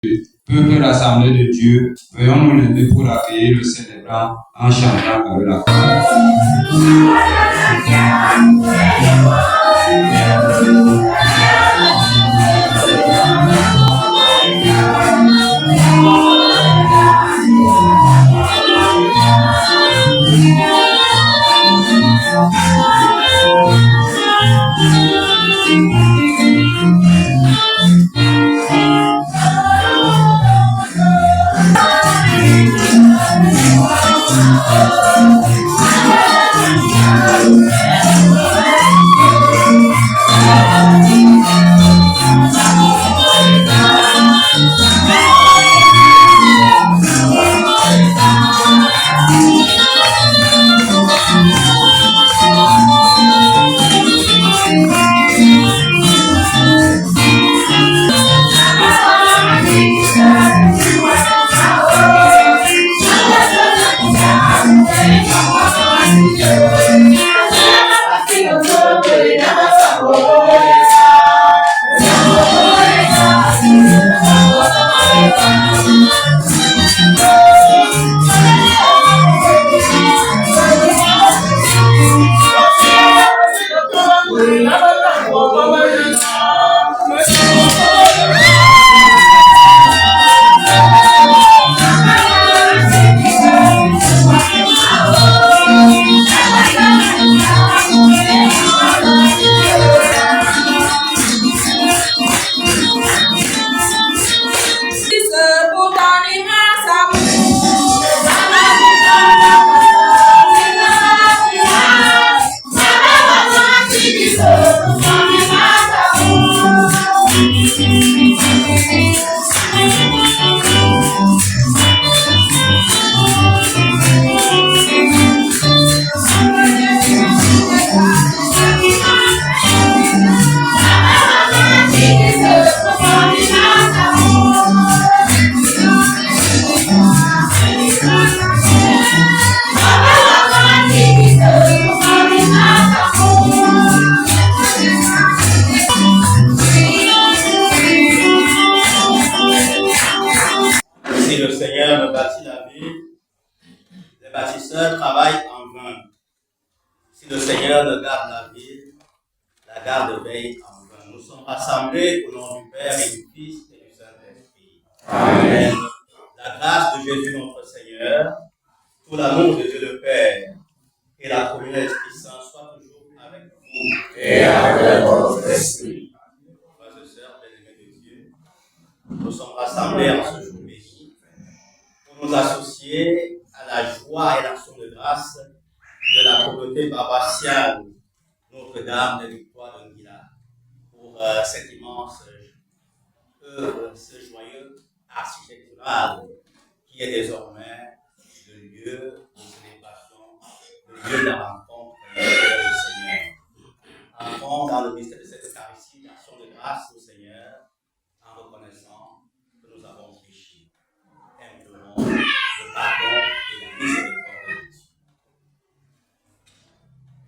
Peuple rassemblé de Dieu, veuillons nous lever pour accueillir le célébrant en chantant avec la foi.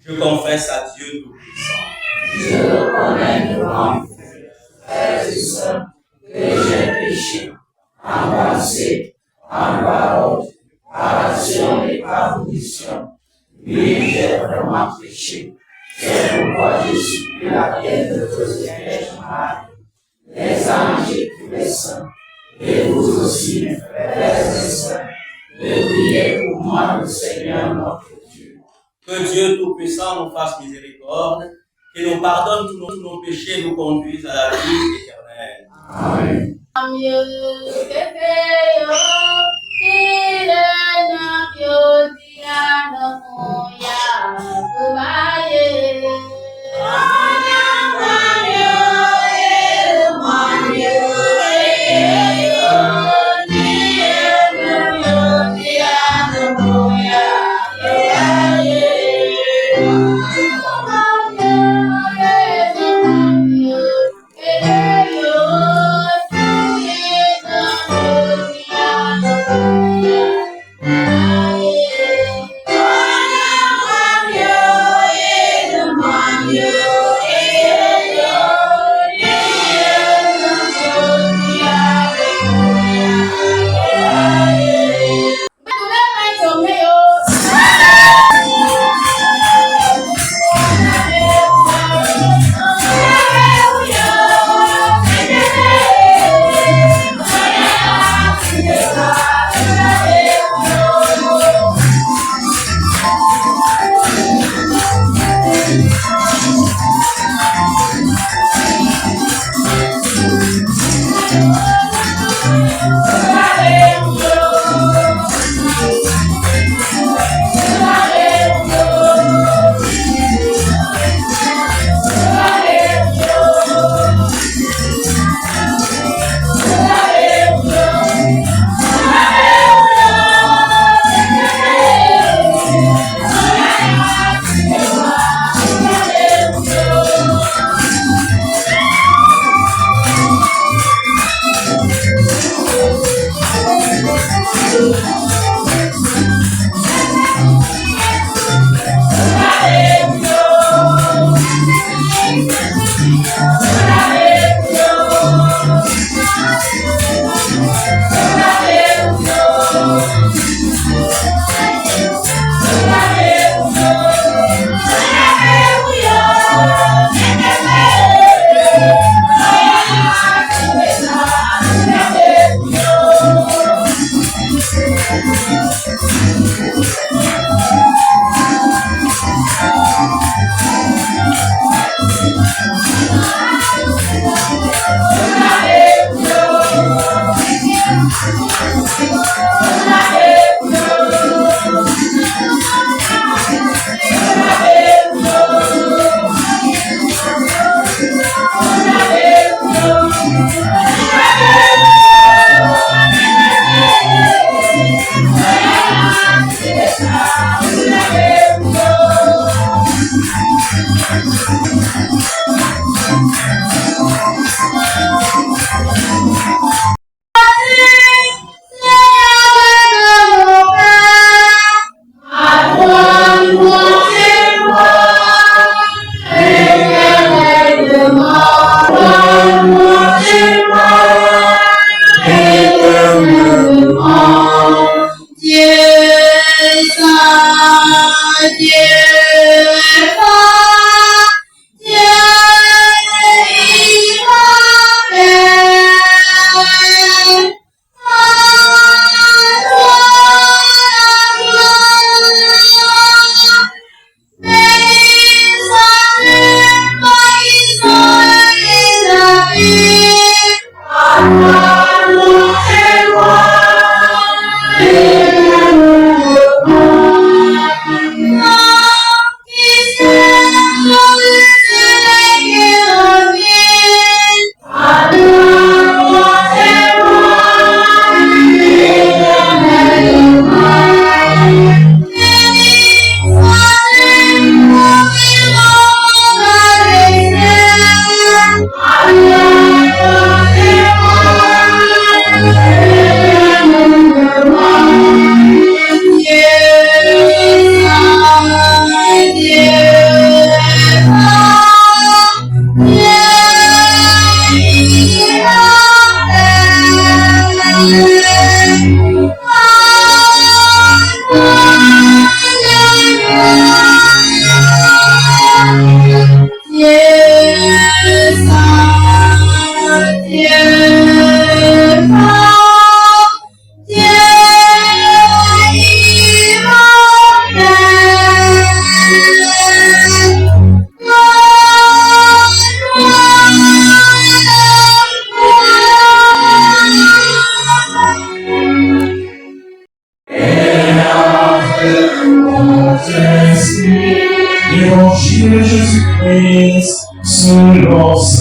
Je confesse à Dieu Tout-Puissant. Je reconnais devant vous, frères et sœurs, que j'ai péché en pensée, en parole, par action et par omission. Oui, j'ai vraiment péché. C'est pourquoi je supplie la Vierge de Vierge Marie, les anges et tous les saints, et vous aussi, mes frères et sœurs, de prier pour moi, le Seigneur notre Dieu. Que Dieu Tout-Puissant nous fasse miséricorde, qu'il nous pardonne tous nos péchés et nous conduise à la vie éternelle. Amen.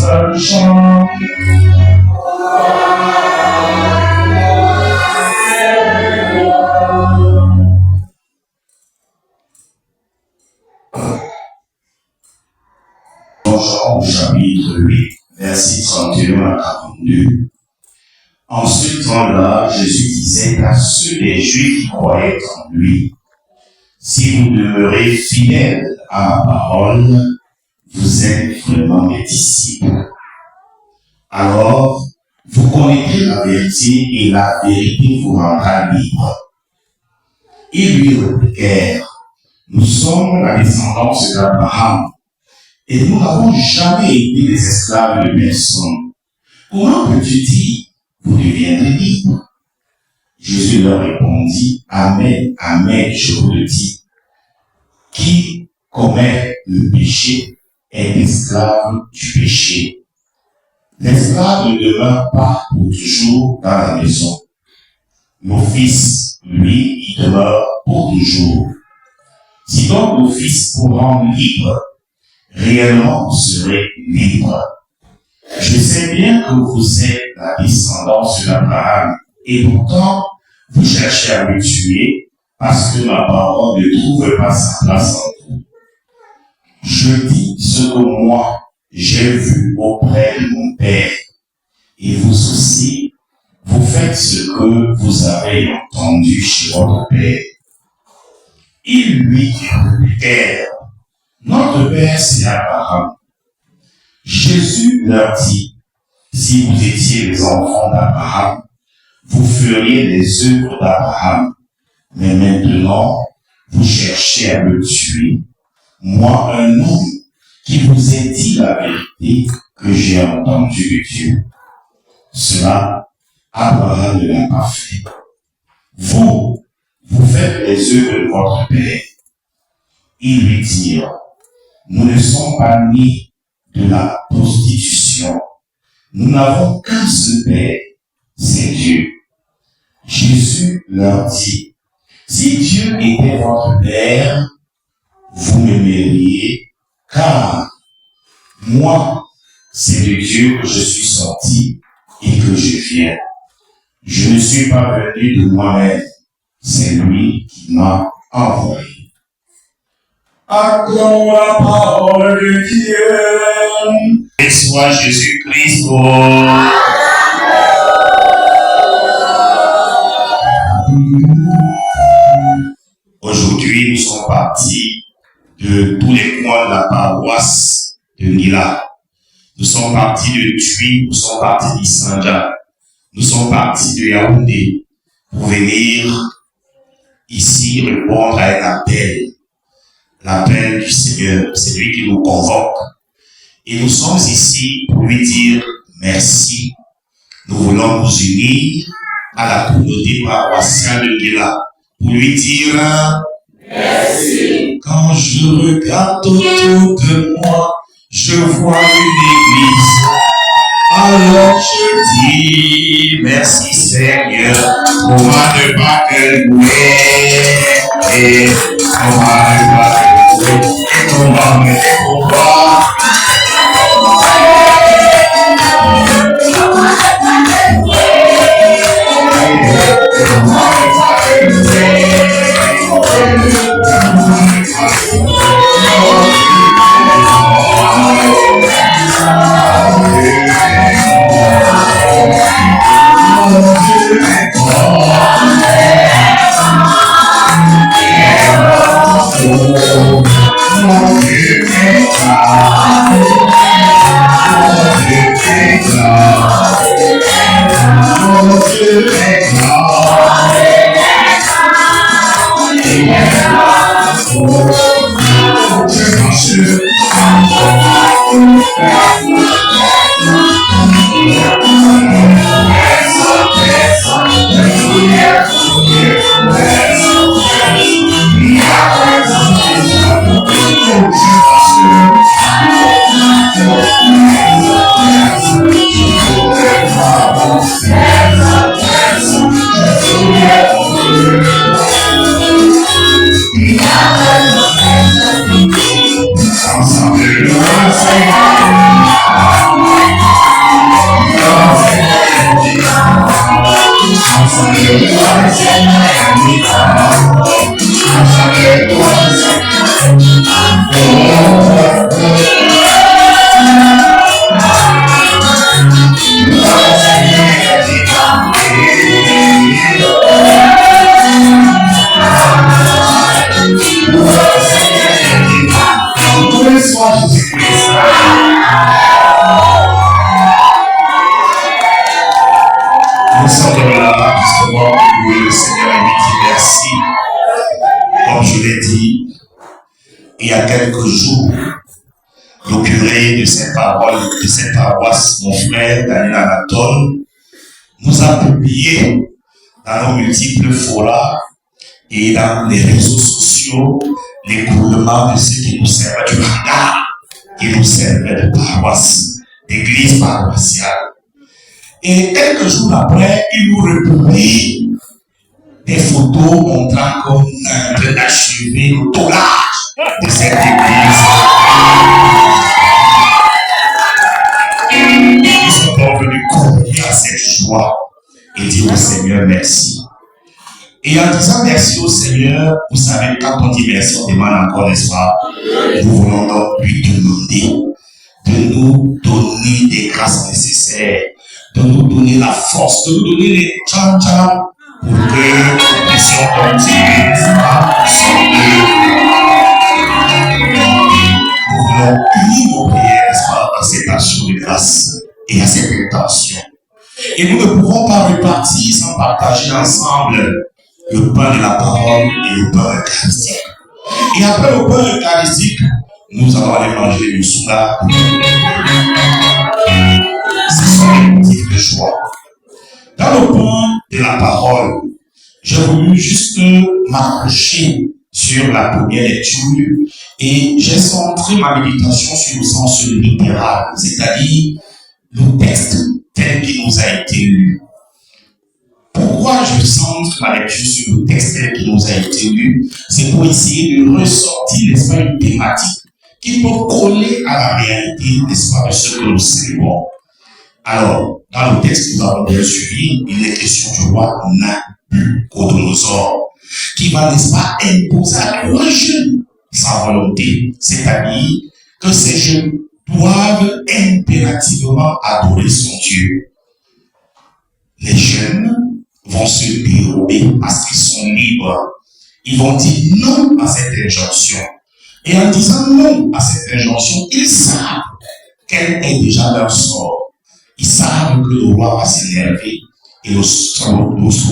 seul chant. Jean chapitre 8, versets 31 à 42. En ce temps-là, Jésus disait à ceux des Juifs qui croyaient en lui, si vous demeurez fidèles à ma parole, vous êtes vraiment mes disciples. Alors, vous connaîtrez la vérité et la vérité vous rendra libre. Ils lui répliquèrent, nous sommes la descendance d'Abraham et nous n'avons jamais été des esclaves de personne. Comment peux-tu dire, vous deviendrez libres? Jésus leur répondit, Amen, Amen, je vous le dis. Qui commet le péché est esclave du péché. L'esclave ne demeure pas pour toujours dans la maison. Mon fils, lui, il demeure pour toujours. Si donc le fils vous rend libre, réellement vous serez libre. Je sais bien que vous êtes la descendance d'Abraham, et pourtant vous cherchez à me tuer parce que ma parole ne trouve pas sa place en vous. Je dis ce que moi j'ai vu auprès de mon Père, et vous aussi, vous faites ce que vous avez entendu chez votre Père. Ils lui répliquèrent, notre Père c'est Abraham. Jésus leur dit, si vous étiez les enfants d'Abraham, vous feriez les œuvres d'Abraham. Mais maintenant, vous cherchez à me tuer, moi, un homme qui vous ai dit la vérité que j'ai entendue de Dieu. Cela, Abraham ne l'a pas fait. Vous faites les œuvres de votre Père. Ils lui dirent, nous ne sommes pas nés de la prostitution. Nous n'avons qu'un seul Père, c'est Dieu. Jésus leur dit, si Dieu était votre Père, vous m'aimeriez, car moi, c'est de Dieu que je suis sorti et que je viens. Je ne suis pas venu de moi-même, c'est lui qui m'a envoyé. Acclame la parole de Dieu. Et soit Jésus-Christ. Aujourd'hui, nous sommes partis de tous les coins de la paroisse de Nila. Nous sommes partis de Tui, nous sommes partis d'Issanja, nous sommes partis de Yaoundé pour venir ici répondre à un appel. L'appel du Seigneur, c'est lui qui nous convoque. Et nous sommes ici pour lui dire merci. Nous voulons nous unir à la communauté paroissiale de Nila pour lui dire merci. Quand je regarde autour de moi, je vois une église. Alors je dis merci Seigneur, comment ne pas te louer, et comment ne pas te louer, et comment me découvrir. Ensemble, il y a quelques jours, le curé de cette paroisse, mon frère Daniel Anatole, nous a publié dans nos multiples forats et dans les réseaux sociaux l'écoulement de ce qui nous servait du regard, qui nous servait de paroisse, d'église paroissiale. Et quelques jours après, il nous republie des photos montrant qu'on est en train d'achever le tournage de cette église. Nous sommes donc venus conduire à cette joie et dire au Seigneur merci. Et en disant merci au Seigneur, vous savez, quand on dit merci, on demande encore, n'est-ce pas? Nous voulons donc lui demander de nous donner des grâces nécessaires, de nous donner la force, de nous donner les tchan-tchan pour que nous puissions continuer à nous voulons unir nos prières à cette action de grâce et à cette intention. Et nous ne pouvons pas repartir sans partager ensemble le pain de la parole et le pain eucharistique. Et après le pain eucharistique, nous allons aller manger une soula. Ce sont des motifs de joie. Dans le pain de la parole, j'ai voulu juste m'accrocher sur la première lecture et j'ai centré ma méditation sur le sens littéral, c'est-à-dire le texte tel qu'il nous a été lu. Pourquoi je centre ma lecture sur le texte tel qu'il nous a été lu? C'est pour essayer de ressortir, n'est-ce pas, une thématique qui peut coller à la réalité, n'est-ce pas, de ce que nous célébrons. Alors, dans le texte que nous avons bien suivi, il est question du roi Nabuchodonosor, qui va, n'est-ce pas, imposer à un jeune sa volonté, c'est-à-dire que ces jeunes doivent impérativement adorer son Dieu. Les jeunes vont se dérober parce qu'ils sont libres. Ils vont dire non à cette injonction. Et en disant non à cette injonction, ils savent quel est déjà leur sort. Ils savent que le roi va s'énerver et le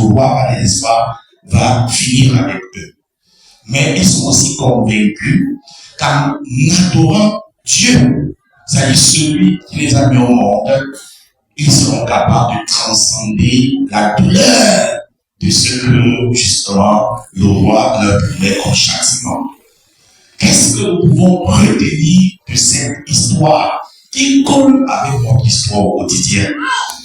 roi, n'est-ce pas, va finir avec eux. Mais ils sont aussi convaincus qu'en adorant Dieu, c'est-à-dire celui qui les a mis au monde, ils seront capables de transcender la douleur de ce que, justement, le roi leur promet comme châtiment. Qu'est-ce que nous pouvons retenir de cette histoire qui colle avec notre histoire au quotidien?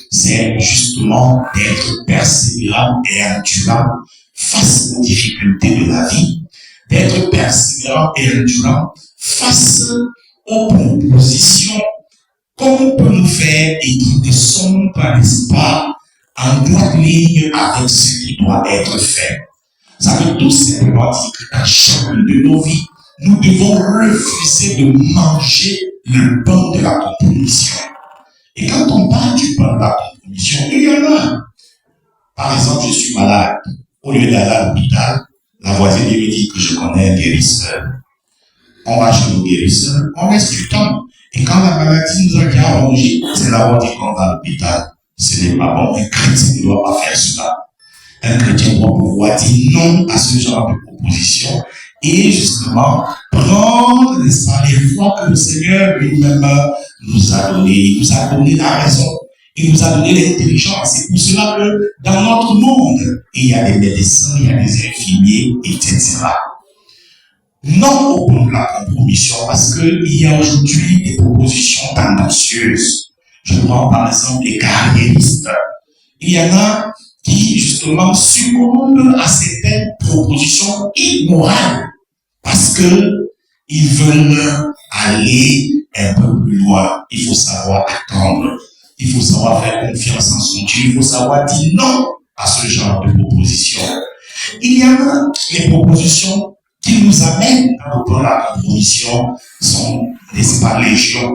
C'est justement d'être persévérant et endurant face aux difficultés de la vie, d'être persévérant et endurant face aux propositions qu'on peut nous faire et qui ne sont pas, n'est-ce pas, en droite ligne avec ce qui doit être fait. Ça veut tout simplement dire que dans chacune de nos vies, nous devons refuser de manger le pain de la compromission. Et quand on parle du pain de la compromission, il y en a. Par exemple, je suis malade. Au lieu d'aller à l'hôpital, la voisine me dit que je connais un guérisseur. On va chez le guérisseur, on reste du temps. Et quand la maladie nous a bien arrangé, c'est là où on dit qu'on va à l'hôpital. Ce n'est pas bon. Un chrétien ne doit pas faire cela. Un chrétien doit pouvoir dire non à ce genre de proposition et justement prendre, n'est-ce pas, les voies que le Seigneur lui-même nous a données. Il nous a donné la raison. Il nous a donné l'intelligence. C'est pour cela que dans notre monde, il y a des médecins, il y a des infirmiers, etc. Non au bout de la compromission, parce qu'il y a aujourd'hui des propositions tendancieuses. Je prends par exemple les carriéristes. Il y en a qui justement succombent à certaines propositions immorales parce que ils veulent aller un peu plus loin. Il faut savoir attendre. Il faut savoir faire confiance en son Dieu. Il faut savoir dire non à ce genre de propositions. Il y en a les propositions qui nous amènent à prendre la compromission sont, n'est-ce pas, légion.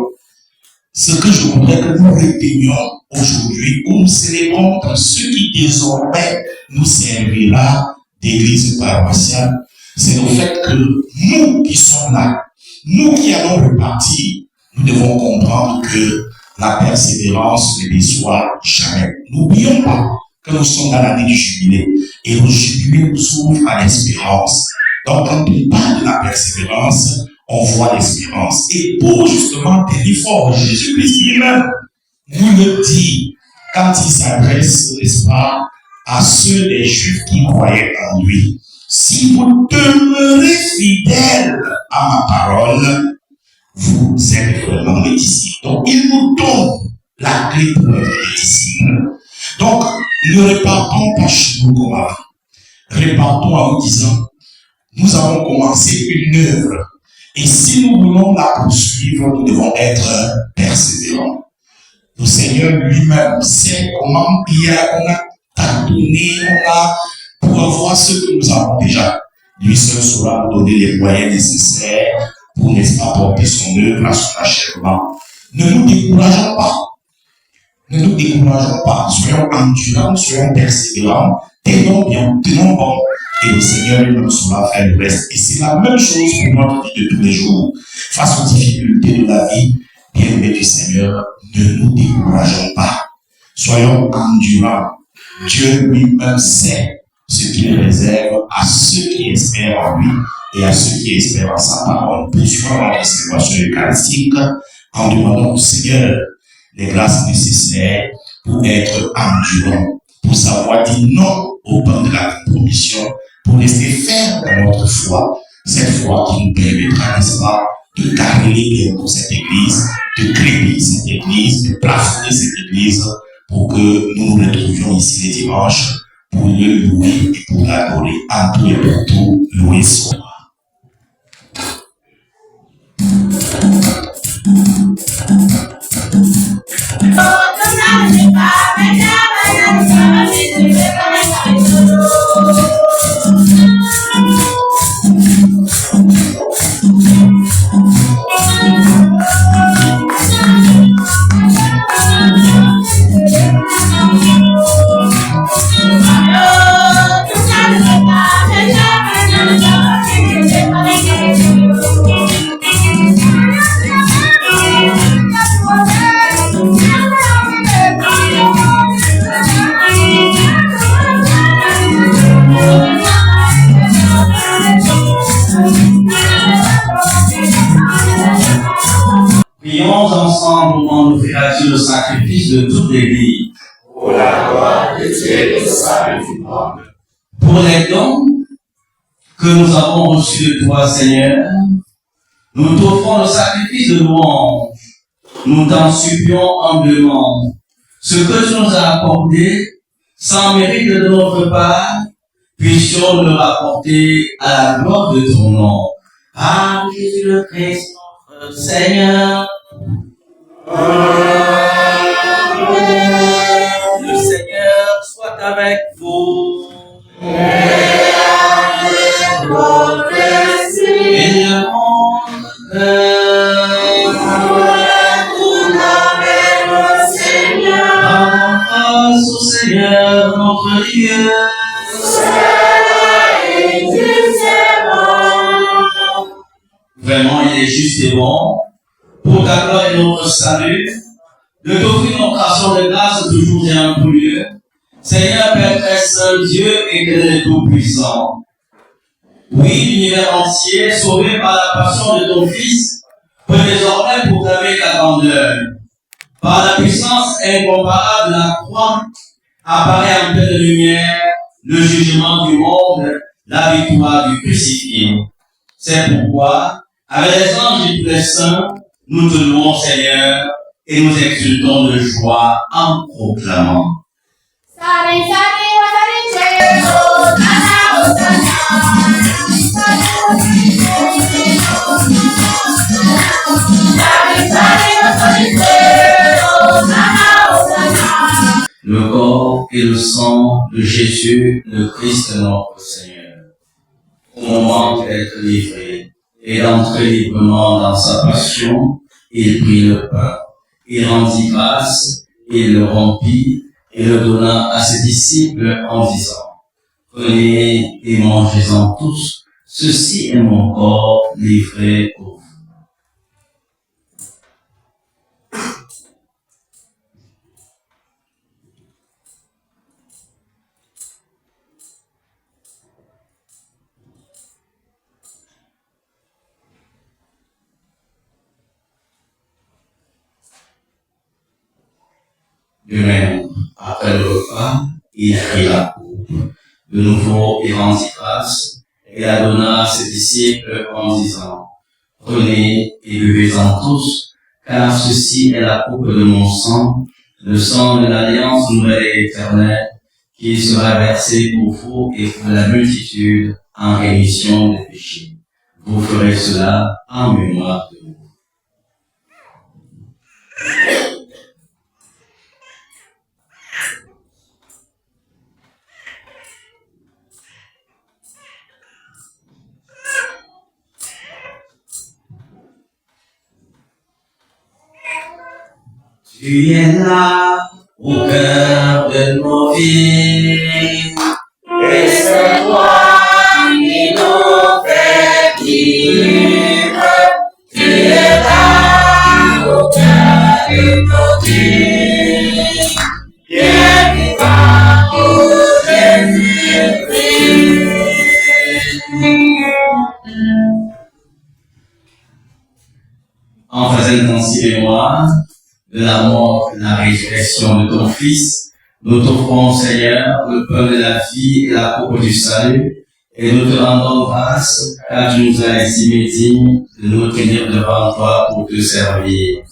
Ce que je voudrais que nous retenions aujourd'hui, où nous célébrons dans ce qui désormais nous servira d'église paroissiale, c'est le fait que nous qui sommes là, nous qui allons repartir, nous devons comprendre que la persévérance ne déçoit jamais. N'oublions pas que nous sommes dans l'année du jubilé et le jubilé nous ouvre à l'espérance. Donc quand on parle de la persévérance, on voit l'espérance. Et pour justement tenir fort, Jésus-Christ lui-même nous le dit quand il s'adresse, n'est-ce pas, à ceux des Juifs qui croyaient en lui. Si vous demeurez fidèles à ma parole, vous êtes vraiment mes disciples. Donc, il nous donne la clé pour être des disciples. Donc, ne repartons pas chez nous comme avant. Repartons en vous disant, nous avons commencé une œuvre. Et si nous voulons la poursuivre, nous devons être persévérants. Le Seigneur lui-même sait comment on a tâtonné, pour avoir ce que nous avons déjà. Lui seul saura nous donner les moyens nécessaires pour, n'est-ce pas, porter son œuvre à son achèvement. Ne nous décourageons pas. Ne nous décourageons pas. Soyons endurants, soyons persévérants. Tenons bien, tenons bon. Et le Seigneur lui-même saura faire le reste. Et c'est la même chose pour notre vie de tous les jours. Face aux difficultés de la vie, bien-aimés du Seigneur, ne nous décourageons pas. Soyons endurants. Dieu lui-même sait ce qu'il réserve à ceux qui espèrent en lui et à ceux qui espèrent en sa parole. Poursuivons notre célébration eucharistique en demandant au Seigneur les grâces nécessaires pour être endurant, pour savoir dire non au pain de la compromission, pour rester ferme dans notre foi, cette foi qui nous permettra, n'est-ce pas, de garder pour cette église, de créer cette église, de plafonner cette église, pour que nous nous retrouvions ici les dimanches pour le louer et pour l'adorer. En tout et pour tout, louer son nom. Prions ensemble au moment d'offrir le sacrifice de toute l'Église. Pour la gloire de Dieu et le salut du monde. Pour les dons que nous avons reçus de toi, Seigneur, nous t'offrons le sacrifice de louange. Nous t'en supplions humblement. Ce que tu nous as accordé, sans mérite de notre part, puissions le rapporter à la gloire de ton nom. Par Jésus le Christ, notre Seigneur. Le Seigneur soit avec vous. Et le monde grâce au Seigneur notre Dieu. Vraiment, il est juste et bon, pour ta gloire et notre salut, de t'offrir notre action de grâce toujours et en tout lieu. Seigneur, Père très saint, Dieu éternel tout-puissant. Oui, l'univers entier, sauvé par la passion de ton Fils, peut désormais proclamer ta grandeur. Par la puissance incomparable de la croix, apparaît en pleine lumière le jugement du monde, la victoire du crucifié. C'est pourquoi, avec les anges et tous les saints, nous te louons, Seigneur, et nous exultons de joie en proclamant. Le corps et le sang de Jésus, le Christ notre Seigneur, au moment d'être livré et d'entrer librement dans sa passion, il prit le pain, il rendit grâce, il le rompit et le donna à ses disciples en disant: prenez et mangez-en tous, ceci est mon corps livré pour vous. Demain, après le repas, il prit la coupe. De nouveau, il rendit grâce et la donna à ses disciples en disant, prenez et buvez-en tous, car ceci est la coupe de mon sang, le sang de l'alliance nouvelle et éternelle, qui sera versé pour vous et pour la multitude en rémission des péchés. Vous ferez cela en mémoire de moi. Tu es là, au cœur de nos vies. Et c'est toi qui nous fais vivre. Tu es là, au cœur de nos vies. Viens vivant pour Jésus-Christ. En faisant ainsi mémoire de la mort et de la résurrection de ton Fils, nous t'offrons, Seigneur, le pain de la vie et la coupe du salut, et nous te rendons grâce, car tu nous as estimés dignes de nous tenir devant toi pour te servir.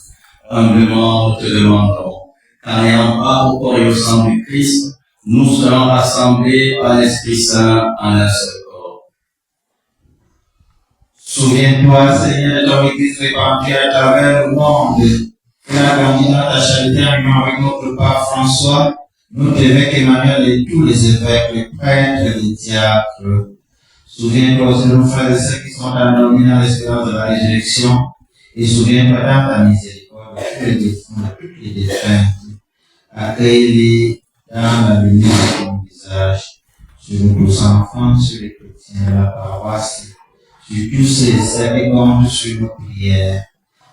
Humblement, nous te demandons, qu'en n'ayant pas au corps et au sang du Christ, nous serons rassemblés par l'Esprit Saint en un seul corps. Souviens-toi, Seigneur, de ton Église répandue à travers le monde. Fais-la grandir dans ta charité en union avec notre pape François, notre évêque Emmanuel et tous les évêques, les prêtres, les diacres. Souviens-toi aussi de nos frères et sœurs qui sont endormis dans l'espérance de la résurrection. Et souviens-toi dans ta miséricorde de tous les défunts, de toutes les défuntes. Accueille-les dans la lumière de ton visage, sur nos enfants, sur les chrétiens de la paroisse, sur tous ceux qui comptent sur nos prières.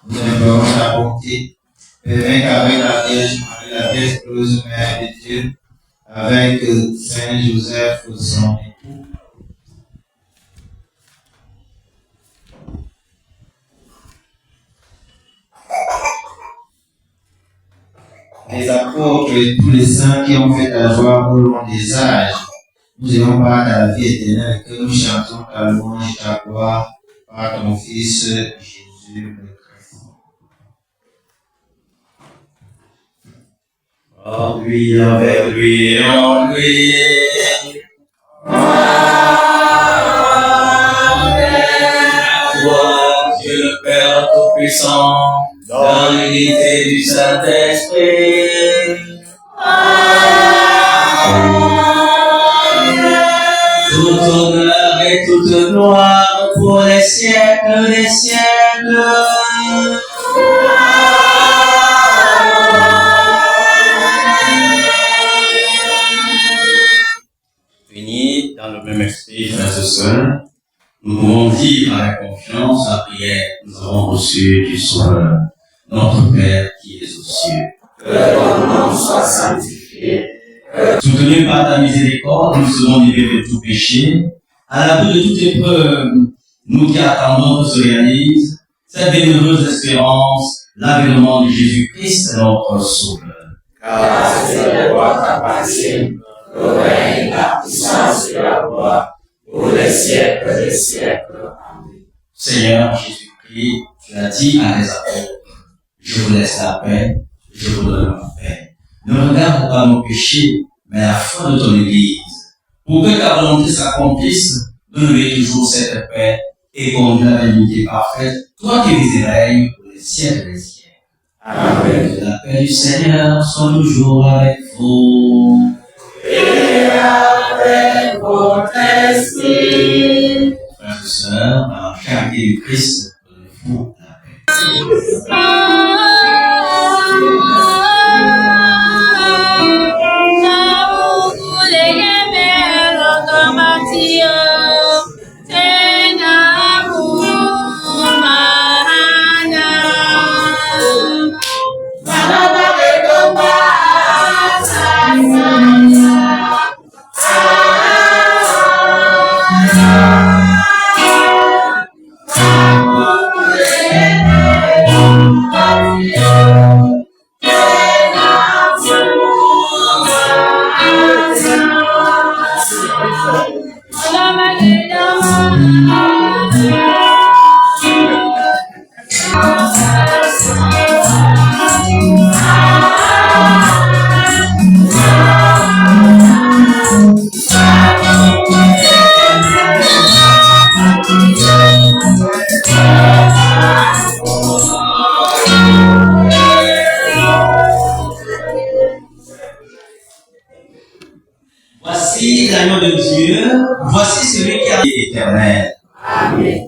Nous implorons ta bonté, Père, avec la Vierge Marie, la Vierge Heureuse Mère de Dieu, avec Saint Joseph, son époux. Les apôtres et tous les saints qui ont fait ta joie au long des âges. Nous ayons part à la vie éternelle, que nous chantons ta louange et ta gloire par ton Fils Jésus le Christ. En lui, avec lui et en lui. Toi, Dieu le Père Tout-Puissant, dans l'unité du Saint-Esprit. Tout honneur et toute gloire pour les siècles des siècles. Unis dans le même esprit, frères et sœurs, nous pouvons dire avec confiance la prière que nous avons reçue du Sauveur, notre Père qui es aux cieux. Que ton nom soit sanctifié. Soutenus par ta miséricorde, nous serons libérés de tout péché. À l'abri de toute épreuve, nous qui attendons que se réalise cette bienheureuse espérance, l'avènement de Jésus-Christ, notre Sauveur. Car c'est le roi t'appartient, le règne, la puissance et la gloire, pour les siècles des siècles. Amen. Seigneur Jésus-Christ, tu as dit à tes apôtres, je vous laisse la paix, je vous donne ma paix. Ne regarde pas nos péchés, mais la foi de ton Église, pour que ta volonté s'accomplisse, donne-lui toujours cette paix et conduis à l'unité parfaite, toi qui vis et règnes pour les siècles des siècles. Amen. Que la paix du Seigneur soit toujours avec vous. Et avec votre esprit. Frères et sœurs, dans la charité du Christ, donnez-vous la paix. Amen. celui qui a été éternel. Amen.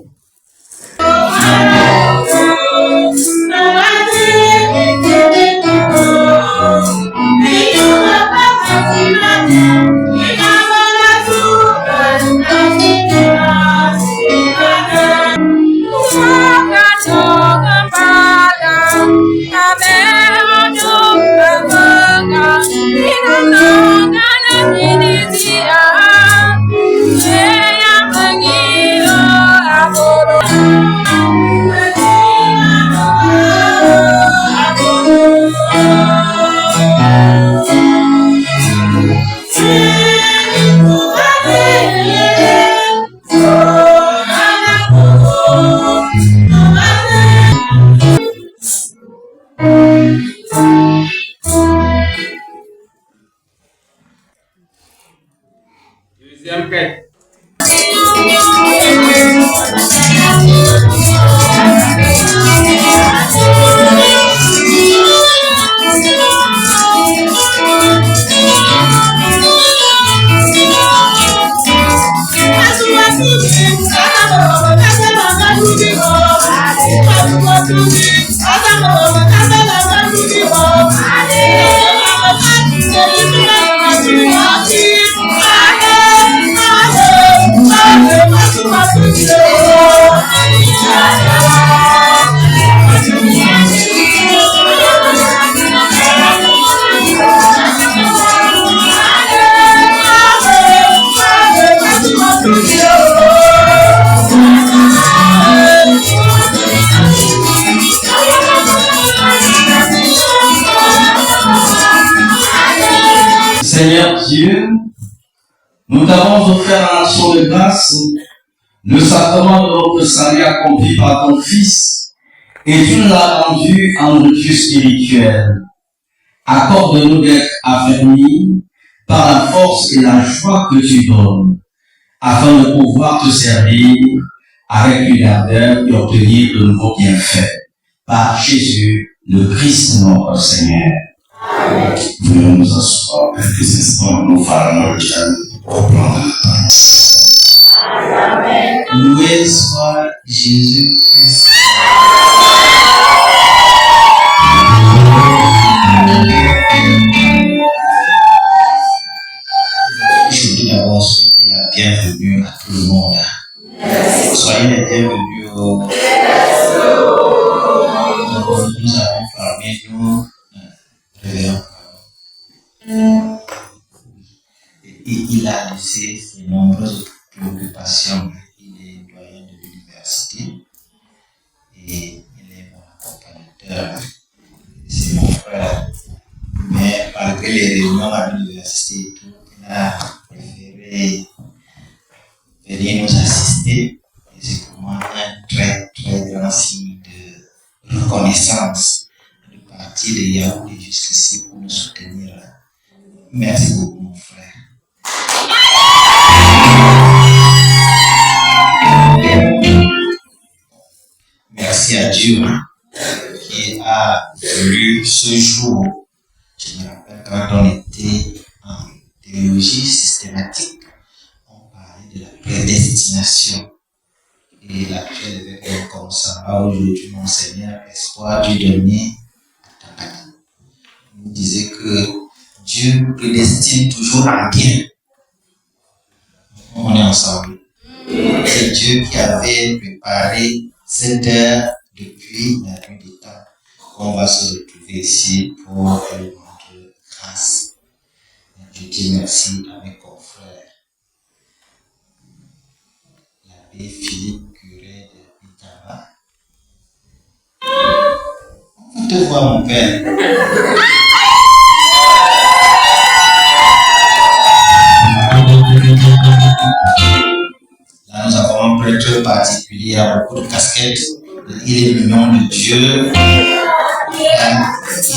Deuxième quête. Seigneur Dieu, nous t'avons offert en action de grâce le sacrement de notre salut accompli par ton Fils, et tu nous l'as rendu en nourriture spirituelle. Accorde-nous d'être affermis par la force et la joie que tu donnes, afin de pouvoir te servir avec une ardeur et obtenir de nouveaux bienfaits. Par Jésus, le Christ notre Seigneur. Voulons nous asseoir quelques instants, nous farons le jeûne au plan de la danse. Amen. Loué soit Jésus-Christ. Je voudrais d'abord souhaiter la bienvenue à tout le monde. Soyez les bienvenus au... Nous avons parmi nous révérend. Il a laissé ses nombreuses préoccupations. Il est doyen de l'université et il est mon accompagnateur. C'est mon frère. Mais malgré les réunions à l'université et tout, il a préféré venir nous assister. Et c'est pour moi un très très grand signe de reconnaissance de partir de Yaoundé jusqu'ici pour nous soutenir. Merci beaucoup mon frère. Merci à Dieu qui a voulu ce jour. Je me rappelle quand on était en théologie systématique, on parlait de la prédestination. Et l'actuel évêque comme ça, aujourd'hui, mon Seigneur, espoir du dernier, il disait que Dieu prédestine toujours à bien. On est ensemble. C'est Dieu qui avait préparé cette heure depuis la nuit des temps qu'on va se retrouver ici pour lui rendre grâce. Je dis merci à mes confrères. L'abbé Philippe, curé de Pitava. On te voit mon père. Là, nous avons un prêtre particulier à beaucoup de casquettes. Il est mignon de Dieu.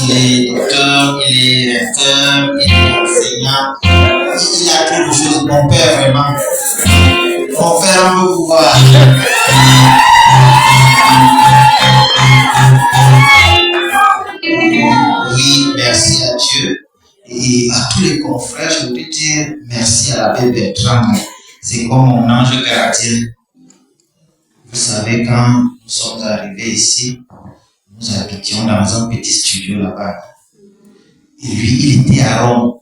Il est docteur, il est recteur, il est enseignant. Il a trop de choses. Mon père, vraiment. Mon père, on peut pouvoir. Oui, merci à Dieu. Et à tous les confrères, je voudrais dire merci à l'abbé Bertrand. c'est comme mon ange gardien. Vous savez, quand nous sommes arrivés ici, nous habitions dans un petit studio là-bas. Et lui, il était à Rome.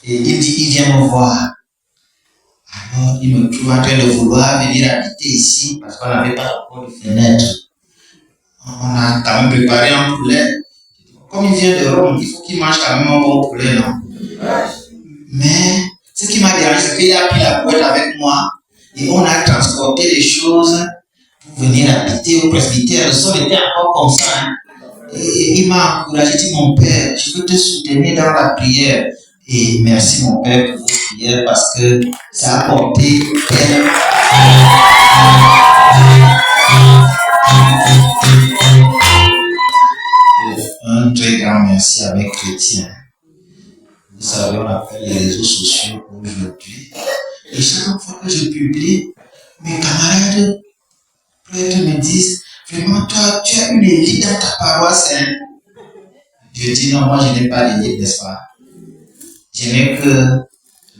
Et il dit, il vient me voir. Alors, il me trouve en train de vouloir venir habiter ici parce qu'on n'avait pas encore de fenêtre. On a quand même préparé un poulet. Comme il vient de Rome, il faut qu'il mange quand même un bon poulet, non? Mais ce qui m'a dérangé, c'est qu'il a pris la boîte avec moi et on a transporté les choses pour venir habiter au presbytère. Le sol était encore comme ça. Hein. Et il m'a encouragé, il dit, mon père, je veux te soutenir dans la prière. Et merci mon père pour vos prières parce que ça a apporté un très grand merci avec Chrétien. Vous savez, on appelle les réseaux sociaux aujourd'hui. Et chaque fois que je publie, mes camarades prêtres me disent, vraiment, toi, tu as une élite dans ta paroisse. Hein? Je dis, non, moi, je n'ai pas d'élite, n'est-ce pas? Je n'ai que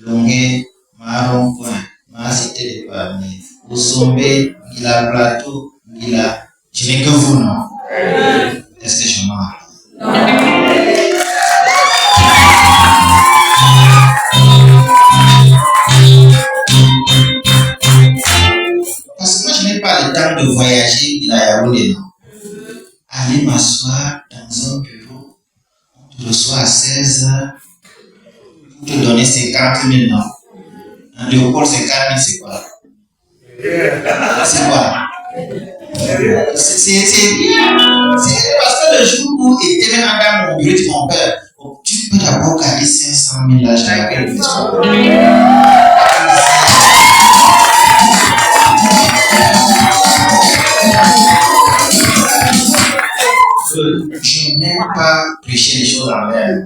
Longué, Maron-Point, ma cité de Parmi, Osombe, Gila Plateau, Gila. Je n'ai que vous, non? Est-ce que je mens? Parce que moi, je n'ai pas le temps de voyager, il a Yaoundé, non? Aller m'asseoir dans un bureau, on te reçoit à 16h, pour te donner 50 000, non? Un Léopold, 50 000, c'est quoi? C'est quoi? C'est parce que le jour où il était même dans mon bureau, dit mon père, tu peux d'abord garder 500 000 là, je t'appelle le Je n'aime pas prêcher les choses en l'air.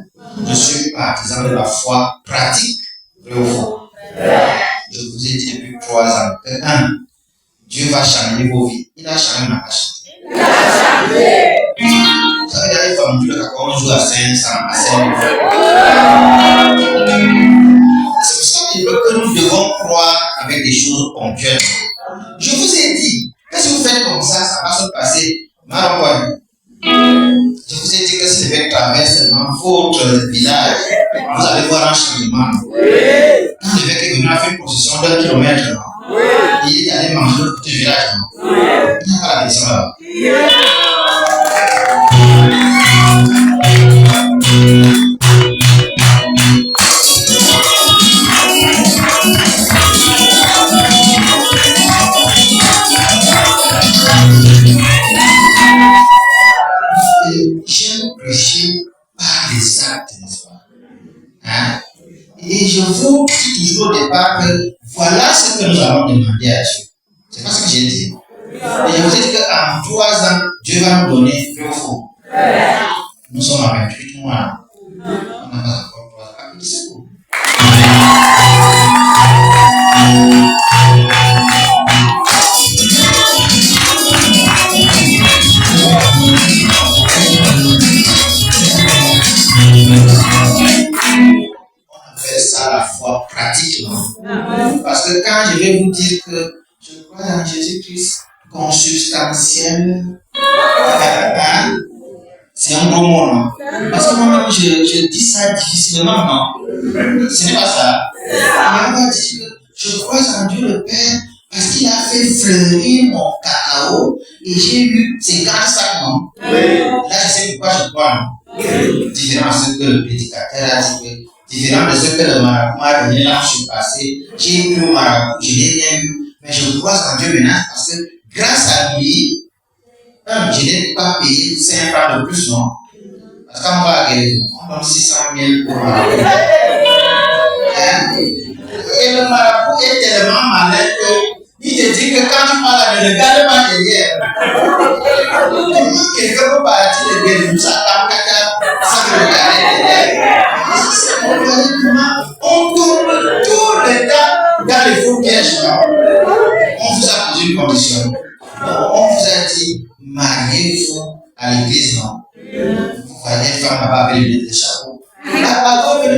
Je suis partisan de la foi pratique, vrai ou faux. Je vous ai dit depuis 3 ans que 1, Dieu va changer vos vies. Il a changé ma changé. Vous savez, il y a des femmes quand on joue à 500, à 5 000. C'est pour ça que nous devons croire avec des choses ponctuelles. Je vous ai dit que si vous faites comme ça va se passer. Je vous ai dit que si l'évêque traverse seulement votre village, vous allez voir un changement. Quand l'évêque est venu à faire une procession d'1 kilomètre, il est allé manger le petit village. Il n'y a pas la question là. J'aime prêcher par les actes, n'est-ce pas? Hein? Et je vous dis toujours au départ que voilà ce que nous allons demander à Dieu. C'est pas ce que j'ai dit. Et je vous ai dit qu'en 3 ans, Dieu va nous donner le faux. Nous sommes à 28 mois. On n'a pas encore 3 ans. C'est cool. On appelle ça la foi pratique, non? Parce que quand je vais vous dire que je crois en Jésus-Christ consubstantiel, c'est un gros mot, non? Parce que moi-même, je dis ça difficilement, non? Ce n'est pas ça. On va dire que je crois en Dieu le Père parce qu'il a fait fleurir mon cacao et j'ai eu 50 sacs, non? Là, je sais pourquoi je crois, non? Différent de ce que le prédicateur a dit, différent de ce que le marabout m'a donné là, je suis passé, j'ai eu le marabout, je n'ai rien eu, mais je crois en Dieu maintenant parce que grâce à lui, je n'ai pas payé 5 francs de plus, non? Parce qu'on va guérir, on donne 600 000 pour marabout. Et le marabout est tellement malin que il te dit que quand tu parles, ne regarde pas derrière. Quelqu'un peut partir de guérir, ça me regarder derrière. Vous voyez comment on tombe tout le temps dans les faux pièges. On vous a posé une condition. On vous a dit, mariez-vous à l'église, non? Vous voyez une femme là-bas avec le chapeau. La parole de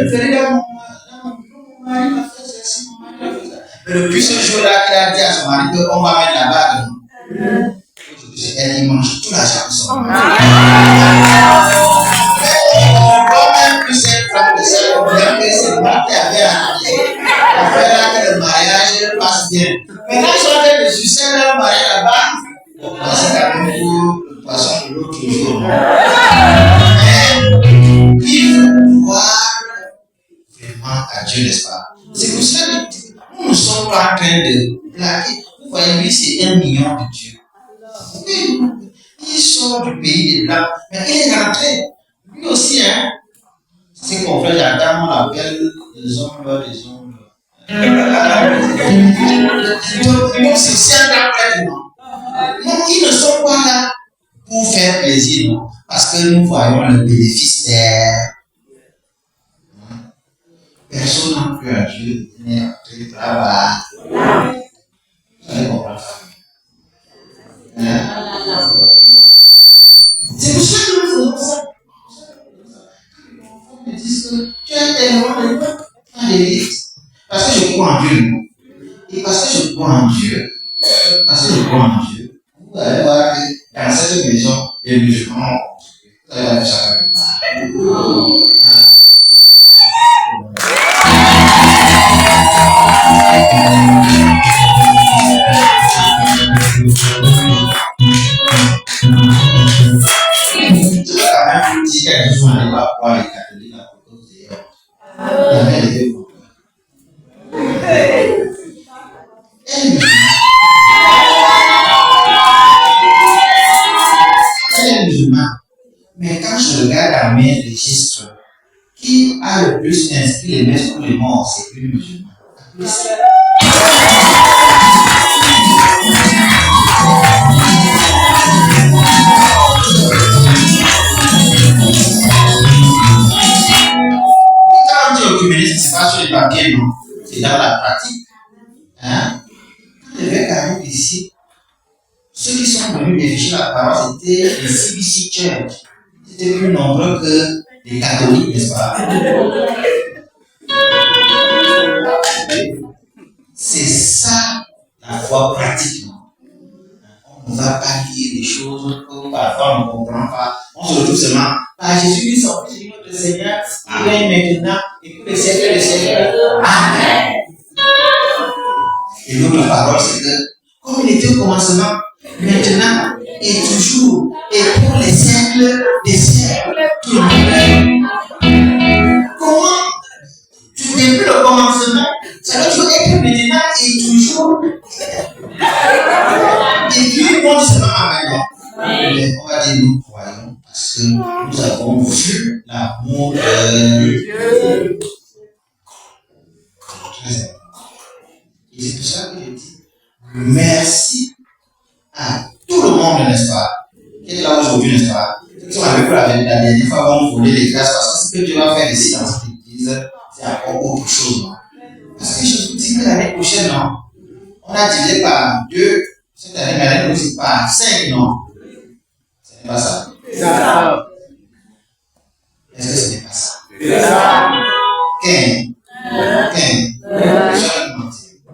mon mari m'a fait ceci, mon mari m'a fait ça. Mais depuis ce jour-là qu'il a dit à son mari qu'on va mettre la bague, elle mange tout l'argent de son mari. Quand même que cette femme de ça, même que c'est moi qui avait arrêté, on fait là que le mariage passe bien. Mais quand ils sont en train de sucer leur mari là-bas, c'est quand même pour le poisson de l'autre jour. Mais il faut voir vraiment à Dieu, n'est-ce pas? C'est pour ça que nous ne sommes pas en train de plaquer. Vous voyez, lui, c'est 1 million de Dieu. Oui, il sort du pays des Blancs, mais il est rentré. Lui aussi, hein. C'est qu'on fait Adam, on l'appelle des hommes. Donc, c'est ça complètement. Non, ils ne sont pas là pour faire plaisir, non. Parce que nous voyons le bénéfice derrière. Personne n'a cru à Dieu, il n'est entré là-bas. Vous allez comprendre ça. C'est pour ça que nous faisons ça. Ils me disent que tu as tellement de temps à l'élite. Parce que je crois en Dieu. Et parce que je crois en Dieu. Parce que je crois en Dieu. Vous allez voir que dans cette maison, les musulmans, vous allez voir chacun de part. Je vais quand même vous dire quelque chose, on n'est pas voir les catholiques à propos de elle est musulmane. Mais quand je regarde dans mes registres, qui a le plus inscrit les messes pour les morts, c'est une musulmane. C'est pas sur les papiers, non. C'est dans la pratique. Hein? Quand l'évêque arrive ici, ceux qui sont venus vérifier la parole, c'était les CBC Church. C'était plus nombreux que les catholiques, n'est-ce pas? C'est ça la foi pratique, non? On ne va pas dire des choses que parfois on ne comprend pas. On se retrouve seulement par Jésus-Christ, notre Seigneur, il règne maintenant et pour les siècles des siècles. Amen. Et notre parole, c'est que, comme il était au commencement, maintenant et toujours, et pour les siècles des siècles. Tout le monde. Comment? Depuis le commencement, ça doit toujours être maintenant et toujours. Et puis, on se met à maintenant. Mais on va dire nous croyons parce que nous avons vu l'amour de Dieu. Très important. Et c'est pour ça que je dis merci à tout le monde, n'est-ce pas? Qui est là aujourd'hui, n'est-ce pas? Ceux qui sont avec vous la dernière fois vont nous voler les grâces parce que ce que Dieu va faire ici dans cette église, c'est encore autre chose, non? Parce que je vous dis que l'année prochaine, non? On a divisé par 2 cette année, mais l'année prochaine par 5, non? Ce n'est pas ça. C'est ça. Est-ce que ce n'est pas ça? C'est ça. 15.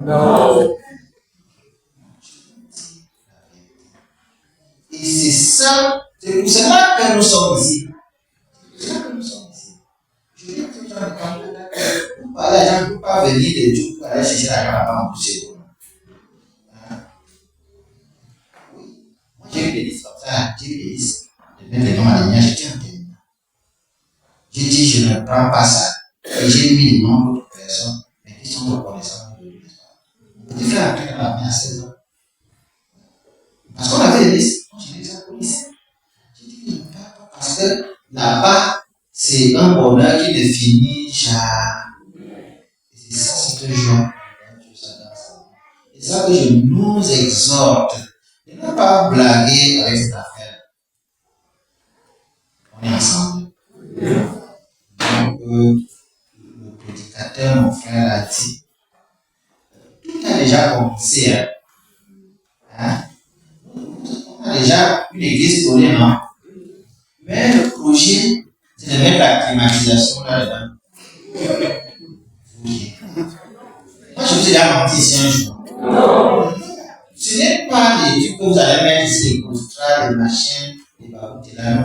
Non. Et c'est ça, c'est pour cela que nous sommes ici. C'est pour cela que nous sommes ici. Je dis que les gens ne peuvent pas venir de Dieu pour aller chercher la grande femme pour chez vous. Oui. Moi j'ai eu des listes comme ça, j'ai eu des listes. De mettre les noms à l'énième, j'étais en tête. J'ai dit je ne prends pas ça. Et j'ai mis les noms d'autres personnes, mais qui sont reconnaissantes de Dieu. On peut faire un truc dans la main à 16 ans. Parce qu'on avait des listes. J'ai dit ça pour lycée. J'ai dit que je ne perds pas. Parce que là-bas, c'est un bonheur qui ne finit jamais. Et c'est ça, c'est un joie. Et c'est ça que je nous exhorte de ne pas blaguer avec cette affaire. On est ensemble. Donc, le prédicateur, mon frère, l'a dit. Tout a déjà commencé. Hein? On a déjà une église tournée, non? Mais le projet, c'est de mettre la climatisation là-dedans. Moi, je vous avez menti ici un jour? Non. Ce n'est pas des trucs que vous allez mettre ici, des contrats, des machines, des babouttes là, non.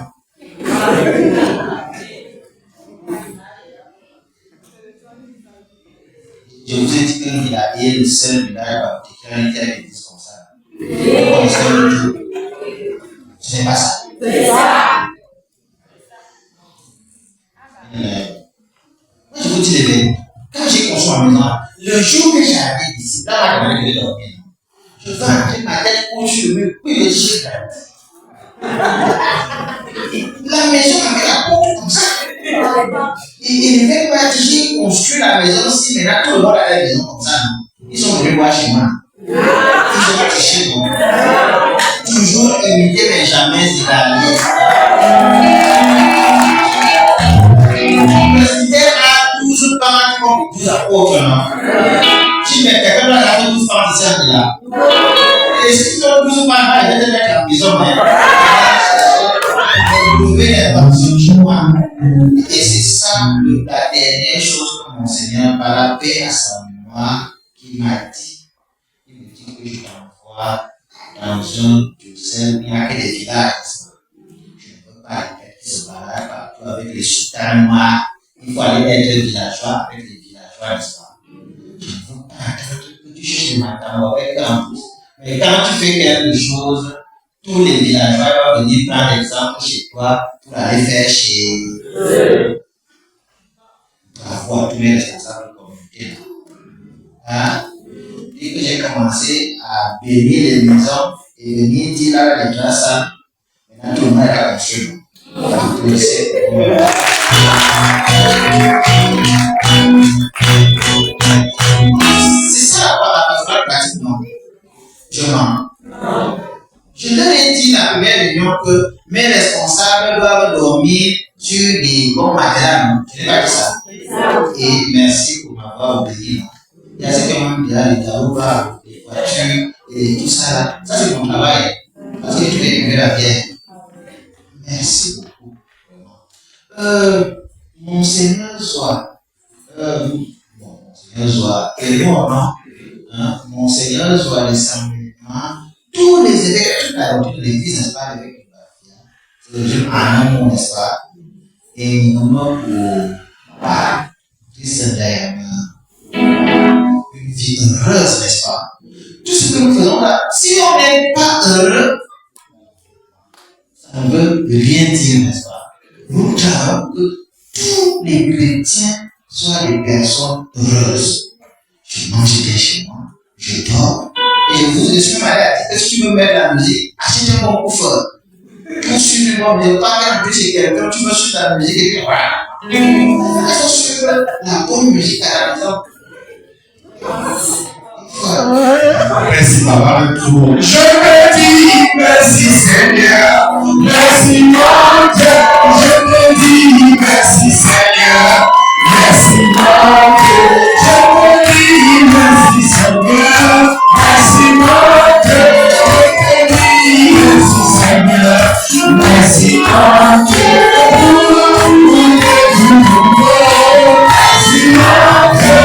Je vous ai dit qu'il a est le seul village babouté qui a été avec des comme ça. Vous connaissez le tout. Ce n'est pas ça. C'est ça. Moi, je vous dis les vérités. Quand j'ai construit ma maison, le jour que j'habite ici, dans la caméra que je vais dormir, je vais entrer ma tête au-dessus de mur, puis le dire. La maison avait la porte comme ça. Il ne fait pas dire j'ai construit la maison si maintenant tout le monde a la maison comme ça. Ils sont venus voir chez moi. Ils ont touché moi. Toujours imiter mais jamais s'égaler. Le cimetière a 12 parents qui vont 12 apôtres. Si quelqu'un doit avoir 12 parents, c'est ça là. Et si tu as 12 parents, il va te mettre en prison. Vous pouvez les partir chez moi. Et c'est ça la dernière chose que mon Seigneur, par la paix à sa mémoire, qui m'a dit. Il me dit que je t'envoie dans un diocèse, il n'y a que des villages. Je ne peux pas répéter ce barrage partout avec les soutanes noirs. Il faut aller être villageois avec les villageois, n'est-ce pas? Je ne veux pas attendre que tu cherches le matin avec un pouce. Mais quand tu fais quelque chose, tous les villageois doivent venir prendre l'exemple chez toi pour aller faire chez bravo à tous les responsables de communauté. Hein? Dès que j'ai commencé à bénir les maisons et venir dire là les classes, maintenant tout le monde est à construire. C'est ça la pastorale pratique, non? Je mens. Je leur ai dit dans la première réunion que mes responsables doivent dormir sur des bons matelas. Je n'ai pas dit ça. Et merci pour m'avoir obéi. Il y a certainement déjà les tarouba, les voitures et tout ça là. Ça c'est mon travail. Parce que tout est arrivé la bière. Merci beaucoup. Monseigneur soit. Monseigneur soit. Quel mot, non? Monseigneur soit les samediments. Tous les évêques, toute la doctrine de l'église, n'est-ce pas, l'évêque de Bafia, c'est le jeune Anon, n'est-ce pas, et nous nommons pour Christ Diana, une vie heureuse, n'est-ce pas? Tout ce que nous faisons là, si on n'est pas heureux, ça ne veut rien dire, n'est-ce pas? Nous travaillons que tous les chrétiens soient des personnes heureuses. Je mange bien chez moi, je dors. Et vous, je suis malade. Est-ce que tu veux mettre la musique? Achète un bon couvre. Pour suivre moi, je ne vais pas regarder chez quelqu'un. Tu veux suivre la musique et puis voilà. Est-ce que tu veux la bonne musique à la maison? Merci, papa. Je me dis merci, Seigneur. Merci, mon Dieu. Je me dis merci, Seigneur. Merci, mon Dieu. Je me dis merci, Seigneur. Merci, mon Dieu. Je me dis merci, Seigneur. Merci, mon Dieu. Merci, mon Dieu.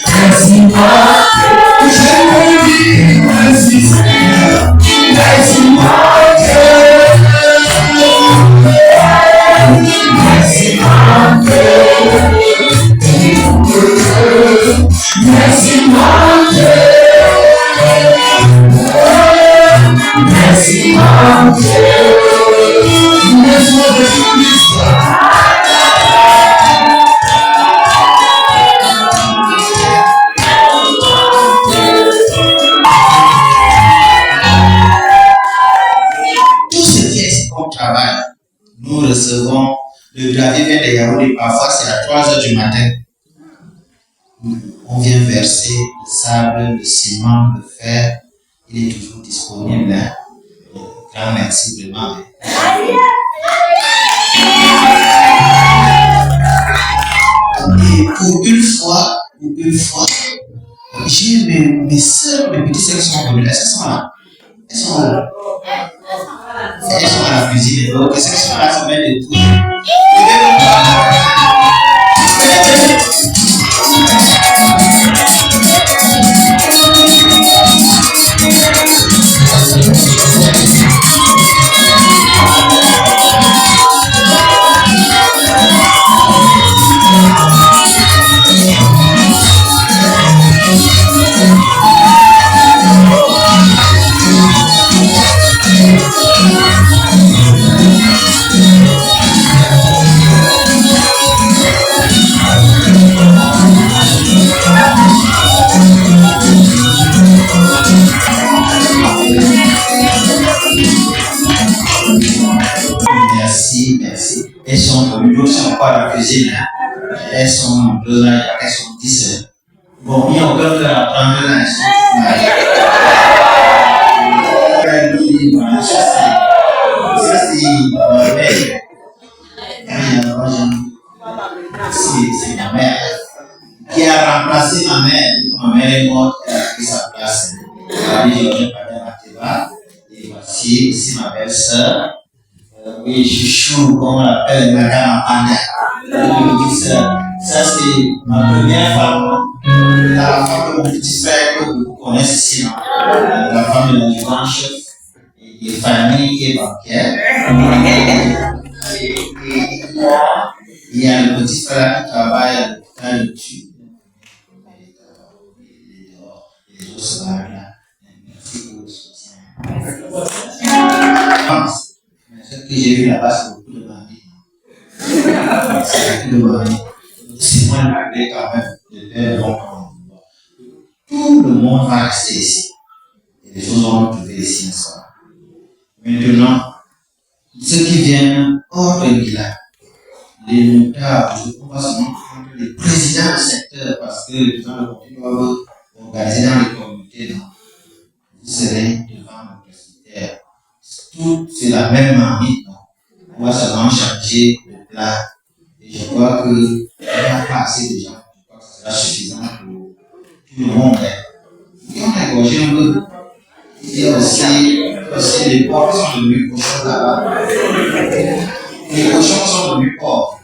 Merci, moi, je me dis merci Seigneur, merci mon Dieu, merci mon Dieu, merci mon Dieu, merci mon Dieu, laisse-moi de toute l'histoire. Nous recevons le gravier vient des Yaoundé, parfois c'est à 3h du matin. On vient verser le sable, le ciment, le fer. Il est toujours disponible. Hein? Grand merci vraiment. Et pour une fois, j'ai mes soeurs, mes petites sœurs sont venues. Est-ce qu'elles sont là? Elles sont là. Elles sont à la cuisine. Donc, est-ce qu'elles sont là? Elles sont bien de tout. Merci. Elles sont nous sommes pas dans la cuisine. Elles sont en deux ans, elles sont 10. Bon, il y a encore de la prendre là. C'est ma mère qui a remplacé ma mère. Ma mère est morte, elle a pris sa place. Et voici ici ma belle-sœur. Oui, chouchou, comme on l'appelle, Madame Anna. Ça, c'est ma première femme. La femme de mon petit frère que vous connaissez ici. La femme de l'adjudant chef et famille qui est banquière. Et il y a le petit frère qui travaille à l'hôpital de Tube. Les autres se barrent là. Merci pour le soutien. Ce que j'ai vu là-bas, c'est beaucoup de bandits. C'est beaucoup de bandits. C'est moi le quand même. De tout le monde va rester ici. Et les choses vont trouver ici, n'est-ce pas? Maintenant, ceux qui viennent hors de village, les notables, je ne peux pas seulement prendre les présidents du secteur parce que les gens doivent organiser dans les communautés. Vous serez devant le presbytère. Tout, c'est la même marmite. On va seulement changer le plat. Et je crois qu'il n'y a pas assez de gens. Je crois que ce sera suffisant pour tout le monde. Et on a égorgé un peu. Il y a aussi les porcs qui sont devenus cochons là-bas. Les cochons sont devenus porcs.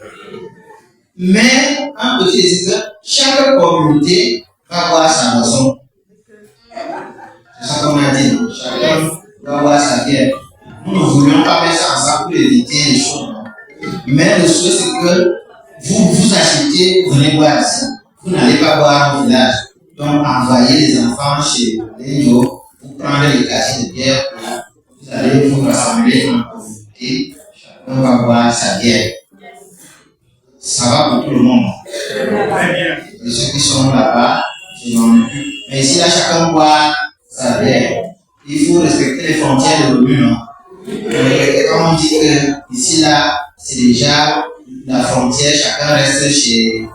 Mais, un petit décision, chaque communauté va avoir sa boisson. C'est ça qu'on a dit. Chacun va avoir sa bière. Nous ne voulions pas mettre ça ensemble pour éviter les choses. Mais le souhait, c'est que vous achetez, vous venez boire ici. Vous n'allez pas boire au village. Donc, envoyez les enfants chez les gens, vous prenez les cachets de bière, vous allez vous rassembler dans la communauté, chacun va boire sa bière. Ça va pour tout le monde. Et ceux qui sont là-bas, je n'en ai plus. Mais ici, là, chacun boit sa bière. Il faut respecter les frontières de l'ONU. Quand on dit que ici, là, c'est déjà la frontière, chacun reste chez.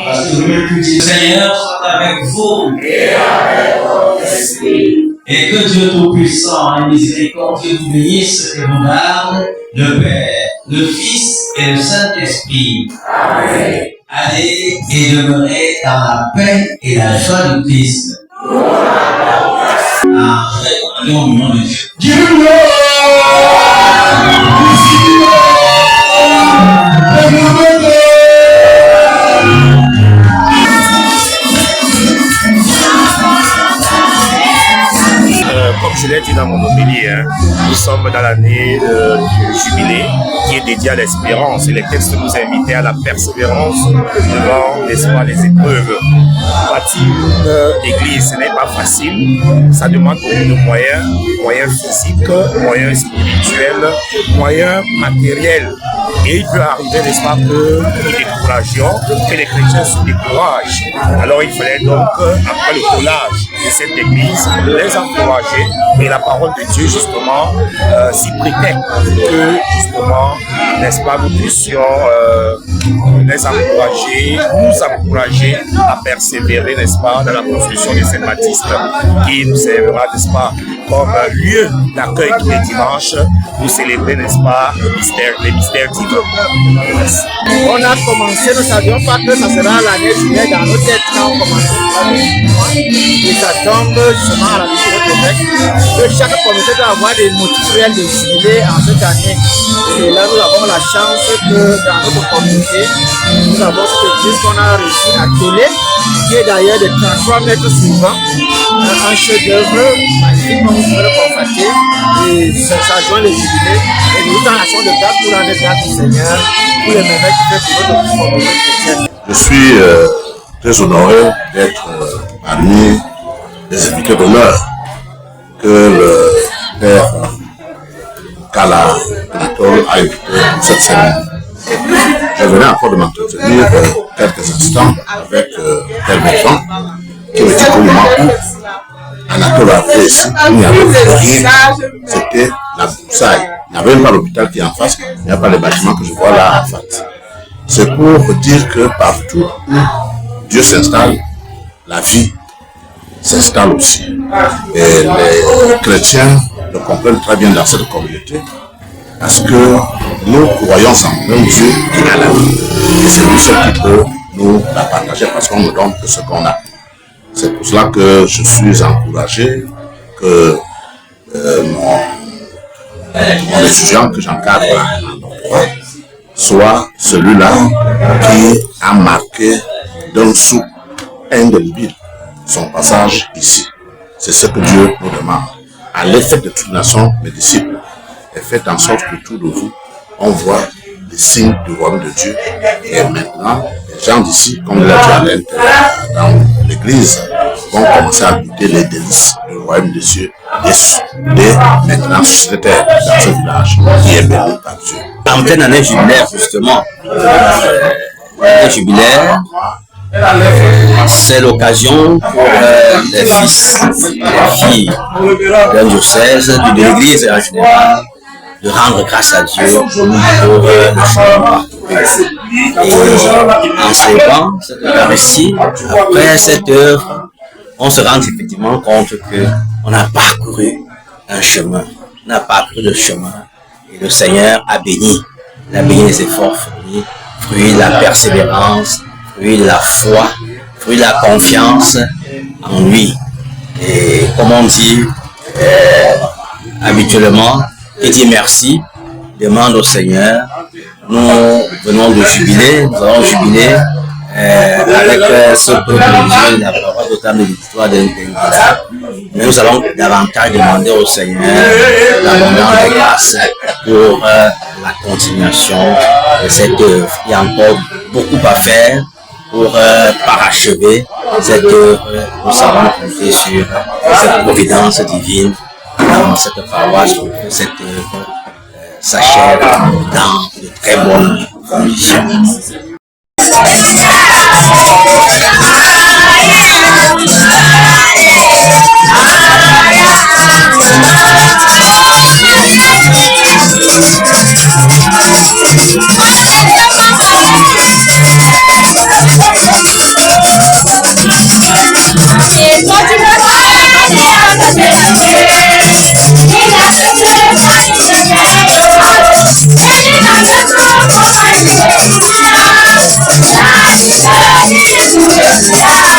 Parce que le Seigneur soit avec vous. Et avec votre esprit. Et que Dieu Tout-Puissant et Miséricordieux vous bénisse et vous garde, le Père, le Fils et le Saint-Esprit. Amen. Allez et demeurez dans la paix et la joie du Christ. Amen. Au nom de Dieu. Comme je l'ai dit dans mon homélie, nous sommes dans l'année du jubilé qui est dédié à l'espérance et les textes nous invitent à la persévérance devant, n'est-ce pas, les épreuves. Bâtir une église, ce n'est pas facile, ça demande beaucoup de moyens physiques, moyens spirituels, moyens matériels. Et il peut arriver, n'est-ce pas, que nous découragions, que les chrétiens se découragent. Alors il fallait donc, après le collage de cette église, les encourager. Et la parole de Dieu, justement, s'y prêtait que, justement, n'est-ce pas, nous puissions les encourager, nous encourager à persévérer, n'est-ce pas, dans la construction de cette baptiste qui nous servira, n'est-ce pas, comme lieu d'accueil tous les dimanches pour célébrer, n'est-ce pas, les mystères divins. Merci. On a commencé, nous ne savions pas que ça sera l'année juillet dans notre peut-être quand on commence et ça tombe justement à la vie de votre évêque, que chaque communauté doit avoir des motifs réels de jubilé en cette année. Et là, nous avons la chance que dans notre communauté, nous avons cette église qu'on a réussi à coller, qui est d'ailleurs de 33 mètres sur 20, un chef-d'œuvre magnifique, comme vous pouvez le constater, et ça joint le jubilé. Et nous en action de grâce pour rendre grâce au Seigneur, pour les merveilles qu'il fait pour notre communauté chrétienne. Je suis très honoré d'être parmi les invités d'honneur que le père Kala Anatole a invité pour cette semaine. Je venais encore de m'entretenir quelques instants avec Père Bertrand qui me dit qu'au moment où Anatole a fait ici, il n'y avait rien, c'était la broussaille. Il n'y avait même pas l'hôpital qui est en face, il n'y a pas les bâtiments que je vois là en face. C'est pour dire que partout où Dieu s'installe, la vie s'installe aussi. Et les chrétiens le comprennent très bien dans cette communauté parce que nous croyons en un Dieu qui a la vie. Et c'est lui seul qui peut nous la partager parce qu'on ne donne que ce qu'on a. C'est pour cela que je suis encouragé que mon étudiant que j'encadre en doctorat soit celui-là qui a marqué d'un sou indélébile son passage ici. C'est ce que Dieu nous demande. Allez, faites de toute nation mes disciples et faites en sorte que tout de vous, on voit les signes du royaume de Dieu. Et maintenant, les gens d'ici, comme il l'a dit dans l'église, vont commencer à goûter les délices du royaume de Dieu dès maintenant sur cette terre, dans ce village qui est béni par Dieu. En pleine année jubilaire, justement, l'année jubilaire, c'est l'occasion pour les fils et les filles d'un diocèse, de l'église en général, de rendre grâce à Dieu pour le chemin parcouru. Et en célébrant cette Eucharistie, après cette œuvre, on se rend effectivement compte qu'on a parcouru un chemin, on a parcouru le chemin et le Seigneur a béni. Il a béni les efforts fournis, fruit de la persévérance, fruit de la foi, fruit de la confiance en lui. Et comme on dit habituellement, et dit merci, demande au Seigneur. Nous venons de jubiler, nous allons jubiler avec ce peuple de Dieu, la parole totale de l'histoire d'un village. Mais nous allons davantage demander au Seigneur l'abondance des grâces pour la continuation de cette œuvre. Il y a encore beaucoup à faire pour parachever cette œuvre. Nous savons compter sur cette providence divine dans cette paroisse pour que cette œuvre s'achève dans de très bonnes conditions. Yeah.